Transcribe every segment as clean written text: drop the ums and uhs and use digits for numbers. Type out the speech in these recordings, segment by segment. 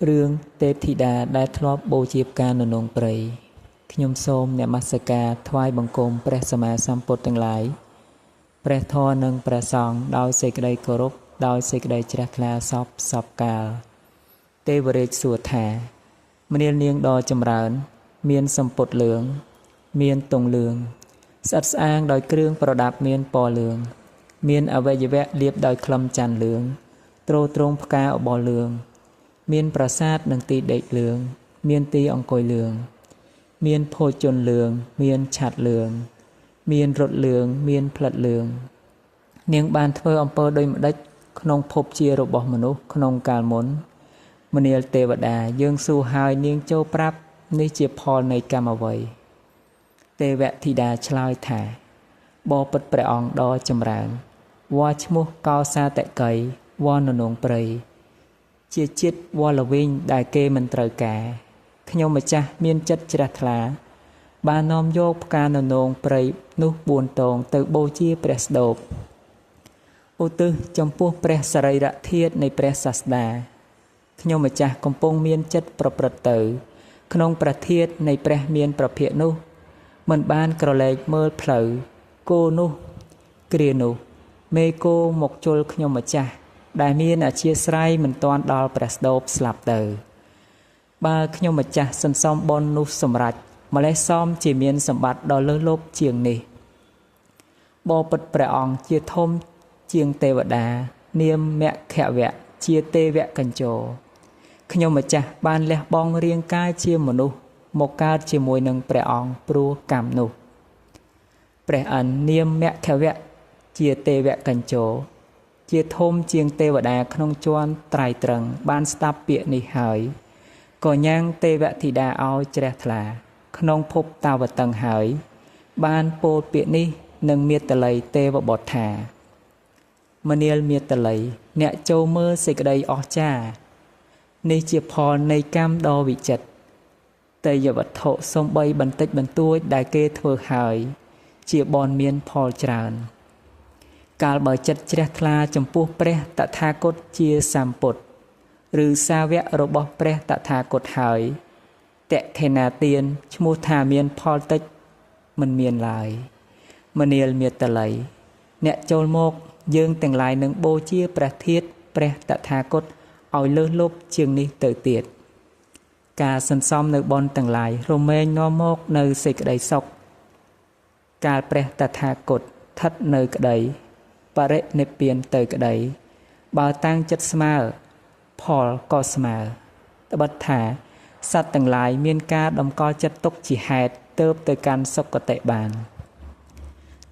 រឿងទេពធីតាដែលធ្លាប់បូជាផ្កានៅនងព្រៃខ្ញុំសូមនមស្ការថ្វាយបង្គំព្រះសម្មាសម្ពុទ្ធទាំងឡាយព្រះធម៌និងព្រះសង្ឃដោយសេចក្តីគោរពដោយសេចក្តីជ្រះថ្លាសពកាលទេវរាជសួរថាមនាលនាងដ៏ចម្រើនមានសម្ពុតលឿងមានទង់លឿងស្អិតស្អាងដោយគ្រឿងប្រដាប់មានពណ៌លឿងមានអវយវៈលាបដោយក្លឹមច័ន្ទលឿងទ្រទ្រង់ផ្កាអបលឿងមានប្រាសាទនិងទីដេកលឿងមានទីអង្គុយលឿងមានភោជនលឿងមានឆ័ត្រលឿងមានរថលឿងមានផ្លិតលឿងនាងបានធ្វើអំពើដូចម្ដេចក្នុងភពជារបស់មនុស្សក្នុងកាលមុនមនាលទេវតាយើងសួរហើយនាងចូលប្រាប់នេះជាផលនៃកម្មអ្វីទេវធីតាឆ្លើយថាបបិទ្ធព្រះអង្គដ៏ចម្រើនវ៉ាឈ្មោះកោសាតកីវ៉ននងព្រៃជាជាតិវល់វិញដែលគេមិនត្រូវការខ្ញុំម្ចាស់មានចិត្តជ្រះថ្លាបាននាំយកផ្កាននងព្រៃនោះ4តងទៅបូជាព្រះស្ដូបឧទ្ទិសចំពោះព្រះសរីរធាតុនៃព្រះសាស្តាខ្ញុំម្ចាស់កំពុងមានចិត្តប្រព្រឹត្តទៅក្នុងប្រធាតុនៃព្រះមានប្រភពនោះមិនបានក្រឡេកមើលផ្លូវគោនោះគ្រានោះមេគោមកជល់ខ្ញុំម្ចាស់ដែលមានអធ្យាស្រ័យមិនទាន់ដល់ព្រះស្ដូបស្លាប់ទៅបើខ្ញុំម្ចាស់សន្សំបុណ្យនោះសម្រេចម្លេះសមជាមានសម្បត្តិដ៏លើសលប់ជាងនេះបបិទ្ធព្រះអង្គជាធំជាងទេវតានាមមគ្គវៈជាទេវកញ្ចរខ្ញុំម្ចាស់បានលះបង់រាងកាយជាមនុស្សមកកើតជាមួយនឹងព្រះអង្គព្រោះកម្មនោះព្រះអិននាមមគ្គវៈជាទេវកញ្ចរជាធំជាងទេវតាក្នុងជាន់ត្រៃត្រឹងបានស្ដាប់ពាក្យនេះហើយក៏ញ៉ាំងទេវធីតាឲ្យជ្រះថ្លាក្នុងភពតាវតឹងហើយបានពោលពាក្យនេះនឹងមាតុល័យទេវបុត្រថាមនាលមាតុល័យអ្នកចូលមើលសេចក្តីអស្ចារ្យនេះជាផលនៃកម្មដ៏វិចិត្រទេយវត្ថុសំបីបន្តិចបន្តួចដែលគេធ្វើហើយជាបនមានផលច្រើនកាលបើចិត្តជ្រះថ្លាចំពោះព្រះតថាគតជាសម្ពុទ្ធឬសាវករបស់ព្រះតថាគតហើយតខេណាទានឈ្មោះថាមានផលតិចមិនមានឡើយមនាលមាតុល័យអ្នកចូលមកយើងទាំងឡាយនឹងបូជាព្រះធាតុព្រះតថាគតឲ្យលើសលប់ជាងនេះទៅទៀតការសន្សំនៅបុណ្យទាំងឡាយរមែងនាំមកនៅសេចក្តីសុខកាលព្រះតថាគតស្ថិតនៅក្តីបរិនិព្វានទៅក្តីបើតាំងចិត្តស្មើផលក៏ស្មើត្បិតថាសត្វទាំងឡាយមានការតម្កល់ចិត្តទុកជាហេតុទៅកាន់សុគតិបាន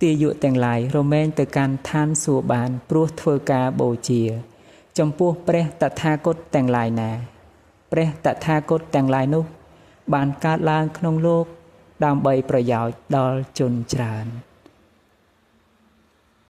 ទាយុទាំងឡាយរមែងទៅកាន់ឋានសួគ៌បានព្រោះធ្វើការបូជាចំពោះព្រះតថាគតទាំងឡាយណាព្រះតថាគតទាំងឡាយនោះបានកើតឡើងក្នុងលោកដើម្បីប្រយោជន៍ដល់ជនច្រើន